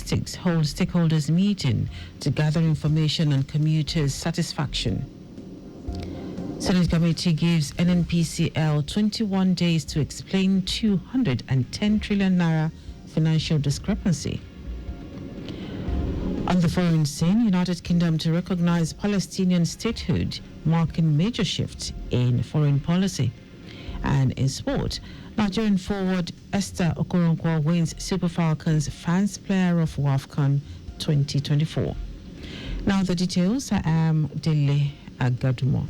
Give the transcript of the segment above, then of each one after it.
Statistics holds stakeholders meeting to gather information on commuters' satisfaction. Senate committee gives NNPCL 21 days to explain 210 trillion naira financial discrepancy. On the foreign scene, United Kingdom to recognize Palestinian statehood, marking major shift in foreign policy. And in sport, Nigerian forward Esther Okoronkwo wins Super Falcons Fans Player of WAFCON 2024. Now the details. I am Dele Agadumo.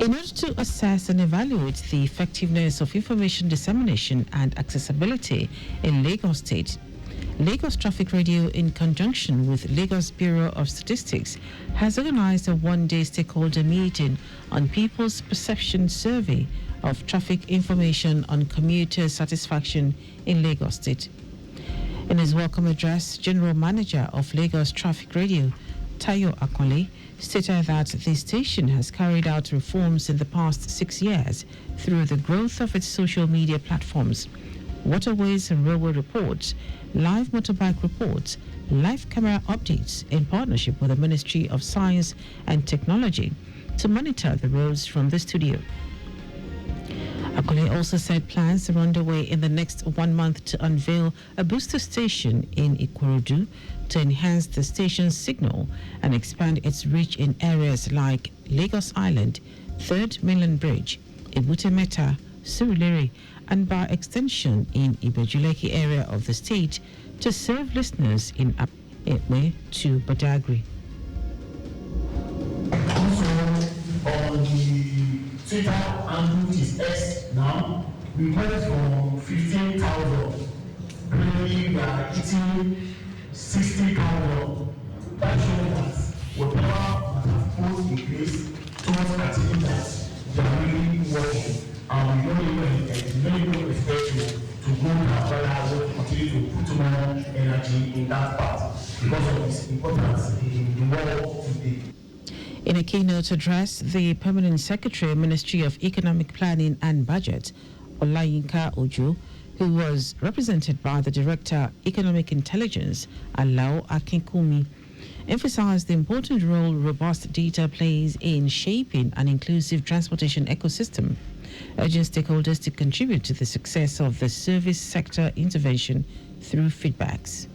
In order to assess and evaluate the effectiveness of information dissemination and accessibility in Lagos State, Lagos Traffic Radio, in conjunction with Lagos Bureau of Statistics, has organized a one-day stakeholder meeting on People's Perception Survey of traffic information on commuter satisfaction in Lagos State. In his welcome address, General Manager of Lagos Traffic Radio, Tayo Akonle, stated that the station has carried out reforms in the past 6 years through the growth of its social media platforms, waterways and railway reports, live motorbike reports, live camera updates in partnership with the Ministry of Science and Technology to monitor the roads from the studio. Akole also said plans are underway in the next 1 month to unveil a booster station in Ikorodu to enhance the station's signal and expand its reach in areas like Lagos Island, 3rd Mainland Bridge, Ebute Metta, Surulere, and by extension in Ibejuleki area of the state to serve listeners in Ekwe to Badagry. Also, on the Twitter handle, which is X now, we went from 15,000. Really, we are hitting 60,000. That shows that whatever that have put in place towards achieving that, they are really working. And we don't even expect you to go that further, to continue to put more energy in that part because of its importance in the world today. In a keynote address, the Permanent Secretary, Ministry of Economic Planning and Budget, Olayinka Ojo, who was represented by the Director, Economic Intelligence, Alao Akinkumi, emphasized the important role robust data plays in shaping an inclusive transportation ecosystem, urging stakeholders to contribute to the success of the service sector intervention through feedbacks.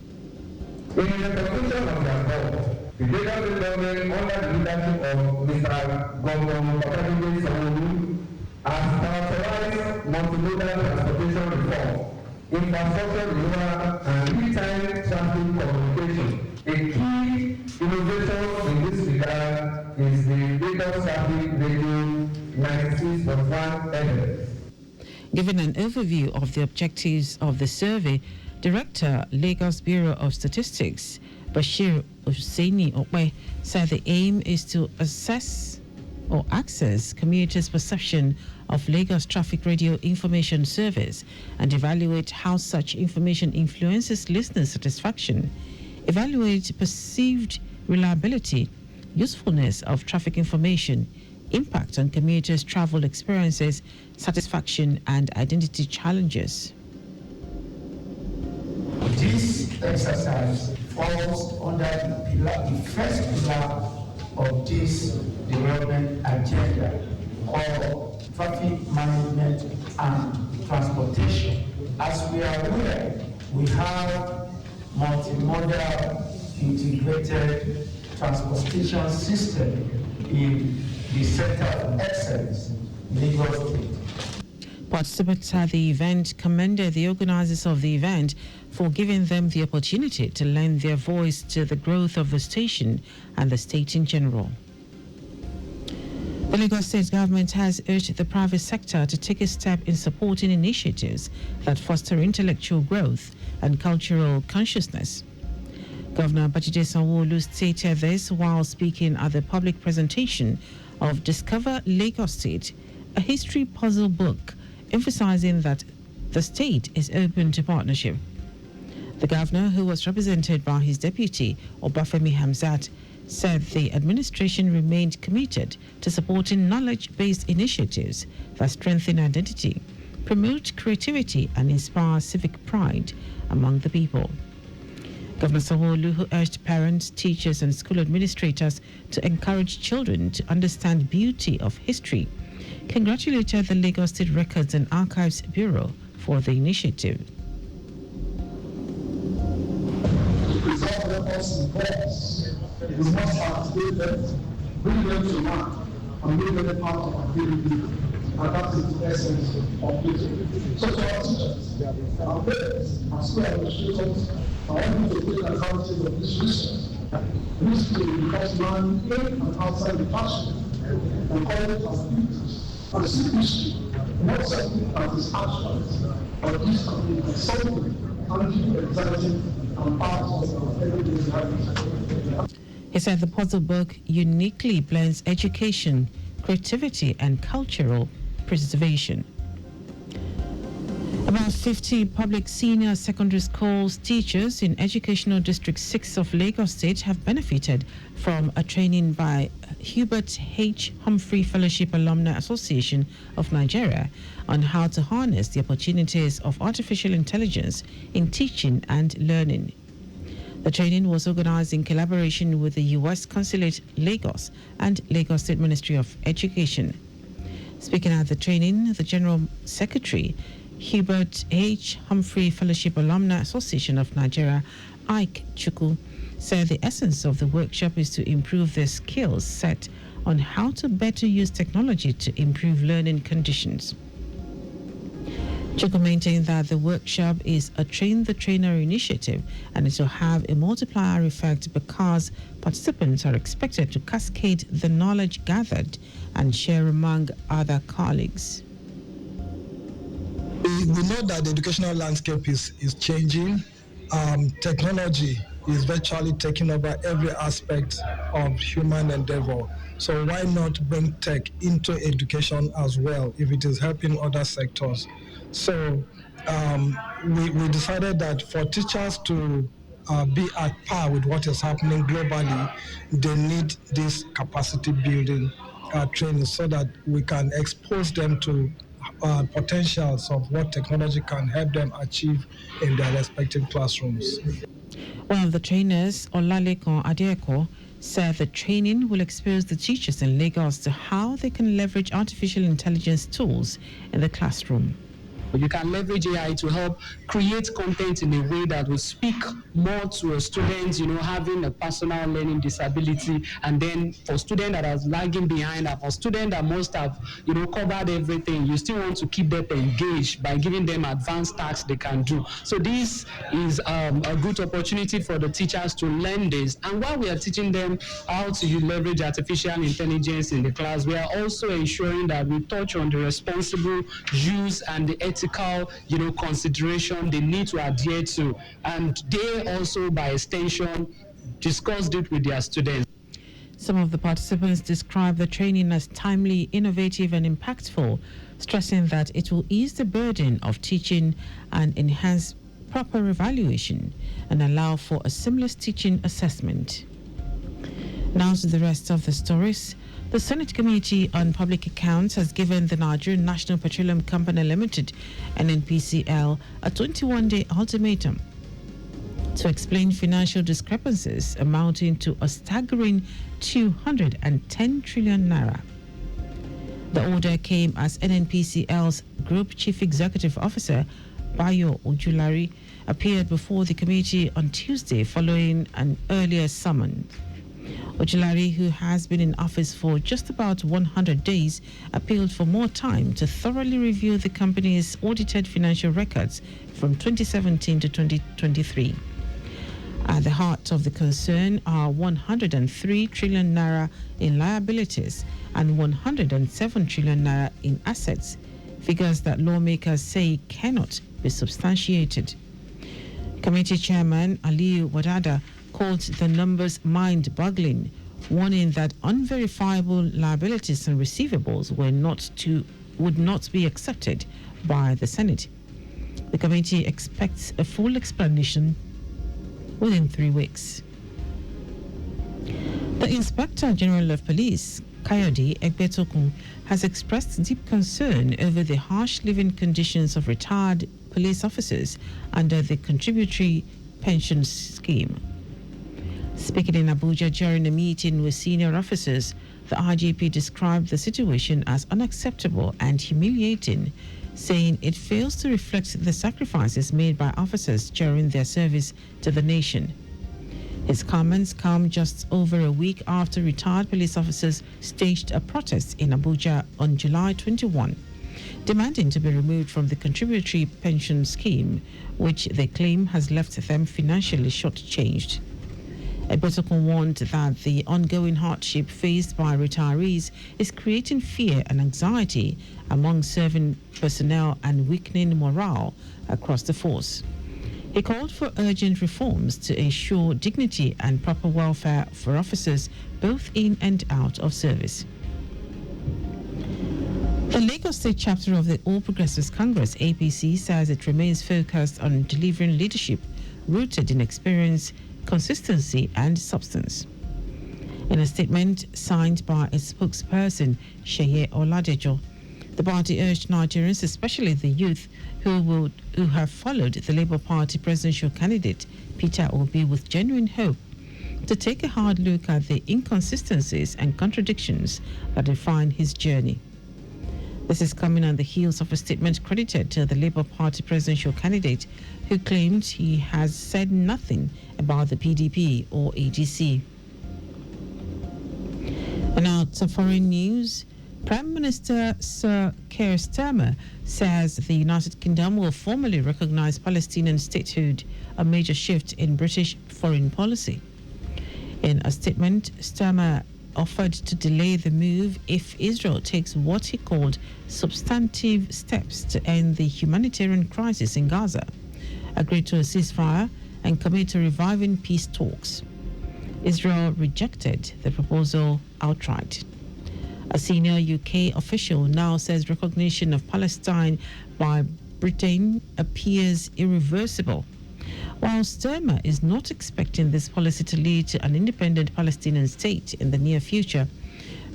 In the conclusion of the report, the Lagos government, under the leadership of Mr. Gongom Babajide Sanwo-Olu, has characterized multimodal transportation reform, infrastructure renewal, and real-time traffic communication. A key innovation in this regard is the Lagos Traffic Radio 96.1 FM. Given an overview of the objectives of the survey, Director, Lagos Bureau of Statistics, Bashir Hussaini Okwe, said the aim is to assess or access commuters' perception of Lagos Traffic Radio Information Service and evaluate how such information influences listener satisfaction, evaluate perceived reliability, usefulness of traffic information, impact on commuters' travel experiences, satisfaction, and identity challenges. This exercise falls under the first pillar of this development agenda called traffic management and transportation. As we are aware, we have multimodal integrated transportation system in the Center of Excellence, Lagos State. Participants at the event commended the organizers of the event for giving them the opportunity to lend their voice to the growth of the station and the state in general. The Lagos State government has urged the private sector to take a step in supporting initiatives that foster intellectual growth and cultural consciousness. Governor Babajide Sanwo-Olu stated this while speaking at the public presentation of Discover Lagos State, a history puzzle book, emphasizing that the state is open to partnership. The governor, who was represented by his deputy, Obafemi Hamzat, said the administration remained committed to supporting knowledge-based initiatives that strengthen identity, promote creativity and inspire civic pride among the people. Governor Sanwo-Olu, who urged parents, teachers and school administrators to encourage children to understand beauty of history, congratulated the Lagos State Records and Archives Bureau for the initiative. To preserve records in books, we must activate them, bring them to mind, and make them part of our daily living. And that is the essence of it. So to our teachers, our parents, our school administrators, I want you to take advantage of this resource. This will because man in and outside the classroom encourage our students to see history, not simply as its abstract, but this can be something tangible, exciting, and part of our everyday life. He said the puzzle book uniquely blends education, creativity, and cultural preservation. About 50 public senior secondary schools teachers in Educational District 6 of Lagos State have benefited from a training by Hubert H. Humphrey Fellowship Alumni Association of Nigeria on how to harness the opportunities of artificial intelligence in teaching and learning. The training was organized in collaboration with the U.S. Consulate Lagos and Lagos State Ministry of Education. Speaking at the training, the General Secretary, Hubert H. Humphrey Fellowship Alumni Association of Nigeria, Ike Chukwu, said the essence of the workshop is to improve their skills set on how to better use technology to improve learning conditions. Chukwu maintained that the workshop is a train-the-trainer initiative and it will have a multiplier effect because participants are expected to cascade the knowledge gathered and share among other colleagues. We know that the educational landscape is changing. Technology is virtually taking over every aspect of human endeavor. So why not bring tech into education as well if it is helping other sectors? So we decided that for teachers to be at par with what is happening globally, they need this capacity building training so that we can expose them to potentials of what technology can help them achieve in their respective classrooms. One of the trainers, Olalekon Adieko, said the training will expose the teachers in Lagos to how they can leverage artificial intelligence tools in the classroom. You can leverage AI to help create content in a way that will speak more to a student, having a personal learning disability, and then for student that is lagging behind, and for student that must have, covered everything, you still want to keep them engaged by giving them advanced tasks they can do. So this is a good opportunity for the teachers to learn this. And while we are teaching them how to leverage artificial intelligence in the class, we are also ensuring that we touch on the responsible use and the ethical consideration they need to adhere to, and they also by extension discussed it with their students. Some of the participants described the training as timely, innovative and impactful, stressing that it will ease the burden of teaching and enhance proper evaluation and allow for a seamless teaching assessment. Now to the rest of the stories. The Senate Committee on Public Accounts has given the Nigerian National Petroleum Company Limited, NNPCL, a 21-day ultimatum to explain financial discrepancies amounting to a staggering 210 trillion naira. The order came as NNPCL's Group Chief Executive Officer, Bayo Ojulari, appeared before the committee on Tuesday following an earlier summons. Ojulari, who has been in office for just about 100 days, appealed for more time to thoroughly review the company's audited financial records from 2017 to 2023. At the heart of the concern are 103 trillion naira in liabilities and 107 trillion naira in assets, figures that lawmakers say cannot be substantiated. Committee Chairman Aliyu Wadada called the numbers mind-boggling, warning that unverifiable liabilities and receivables would not be accepted by the Senate. The committee expects a full explanation within 3 weeks. The Inspector General of Police, Kayode Egbetokun, has expressed deep concern over the harsh living conditions of retired police officers under the contributory pension scheme. Speaking in Abuja during a meeting with senior officers, the IGP described the situation as unacceptable and humiliating, saying it fails to reflect the sacrifices made by officers during their service to the nation. His comments come just over a week after retired police officers staged a protest in Abuja on July 21, demanding to be removed from the contributory pension scheme, which they claim has left them financially shortchanged. Egbetokun warned that the ongoing hardship faced by retirees is creating fear and anxiety among serving personnel and weakening morale across the force. He called for urgent reforms to ensure dignity and proper welfare for officers both in and out of service. The Lagos State chapter of the All Progressives Congress, APC, says it remains focused on delivering leadership rooted in experience, consistency and substance. In a statement signed by its spokesperson, Sheye Oladejo, the party urged Nigerians, especially the youth, who have followed the Labour Party presidential candidate, Peter Obi, with genuine hope, to take a hard look at the inconsistencies and contradictions that define his journey. This is coming on the heels of a statement credited to the Labour Party presidential candidate, who claimed he has said nothing about the PDP or ADC. And now to foreign news. Prime Minister Sir Keir Starmer says the United Kingdom will formally recognize Palestinian statehood, a major shift in British foreign policy. In a statement, Starmer offered to delay the move if Israel takes what he called substantive steps to end the humanitarian crisis in Gaza, agreed to a ceasefire, and commit to reviving peace talks. Israel rejected the proposal outright. A senior UK official now says recognition of Palestine by Britain appears irreversible. While Starmer is not expecting this policy to lead to an independent Palestinian state in the near future,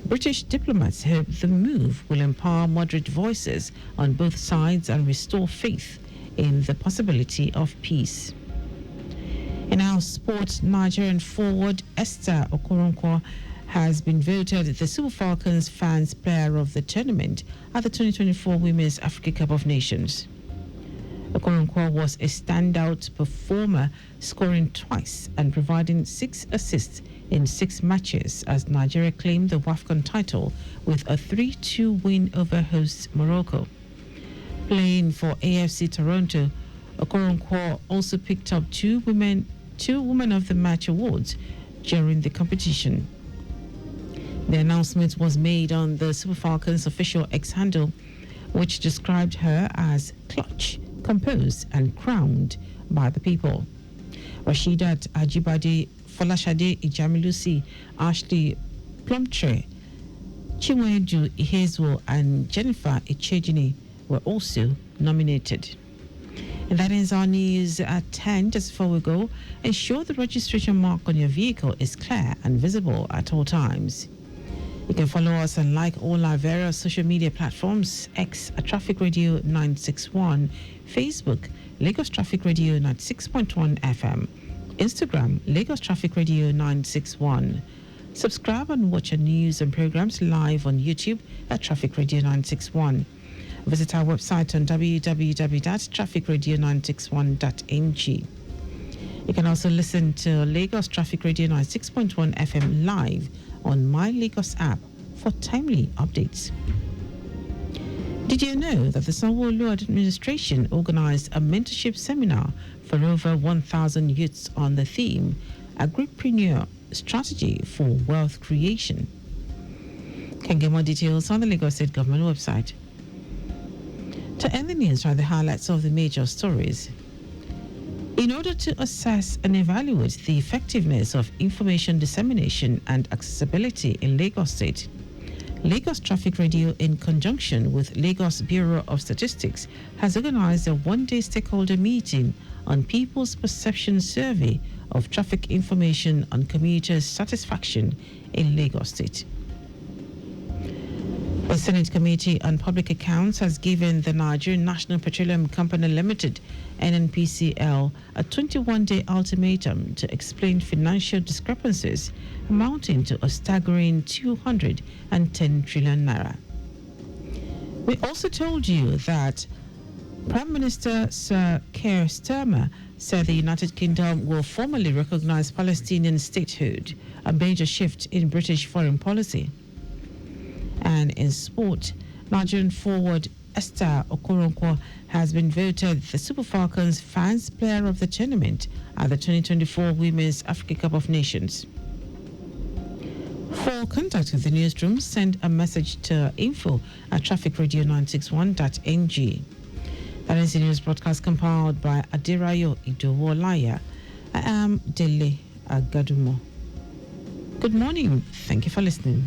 British diplomats hope the move will empower moderate voices on both sides and restore faith in the possibility of peace. In our sport, Nigerian forward Esther Okoronkwo has been voted the Super Falcons Fans Player of the Tournament at the 2024 Women's Africa Cup of Nations. Okoronkwo was a standout performer, scoring twice and providing 6 assists in 6 matches as Nigeria claimed the WAFCON title with a 3-2 win over hosts Morocco. Playing for AFC Toronto, Okoronkwo also picked up 2 Women of the Match awards during the competition. The announcement was made on the Super Falcons official X handle, which described her as clutch, composed and crowned by the people. Rasheedat Ajibade, Folashade Ijamilusi, Ashley Plumtree, Chinwedu Ihezuo and Jennifer Ichejini were also nominated. And that ends our news at 10. Just before we go, ensure the registration mark on your vehicle is clear and visible at all times. You can follow us and like all our various social media platforms: X at Traffic Radio 961, Facebook Lagos Traffic Radio 96.1 FM, Instagram Lagos Traffic Radio 961. Subscribe and watch our news and programs live on YouTube at Traffic Radio 961. Visit our website on www.trafficradio961.ng. You can also listen to Lagos Traffic Radio 96.1 FM live on My Lagos app for timely updates. Did you know that the Sanwo-Olu administration organized a mentorship seminar for over 1,000 youths on the theme Agripreneur Strategy for Wealth Creation? You can get more details on the Lagos State Government website. To end the news are the highlights of the major stories. In order to assess and evaluate the effectiveness of information dissemination and accessibility in Lagos State, Lagos Traffic Radio, in conjunction with Lagos Bureau of Statistics, has organized a one-day stakeholder meeting on People's Perception Survey of Traffic Information on Commuters' Satisfaction in Lagos State. The Senate Committee on Public Accounts has given the Nigerian National Petroleum Company Limited, NNPCL, a 21-day ultimatum to explain financial discrepancies amounting to a staggering 210 trillion naira. We also told you that Prime Minister Sir Keir Starmer said the United Kingdom will formally recognize Palestinian statehood, a major shift in British foreign policy. And in sport, Nigerian forward Esther Okoronkwo has been voted the Super Falcons Fans Player of the Tournament at the 2024 Women's Africa Cup of Nations. For contact with the newsroom, send a message to info@trafficradio961.ng. That is the news broadcast compiled by Adirayo Idowolaya. I am Dele Agadumo. Good morning. Thank you for listening.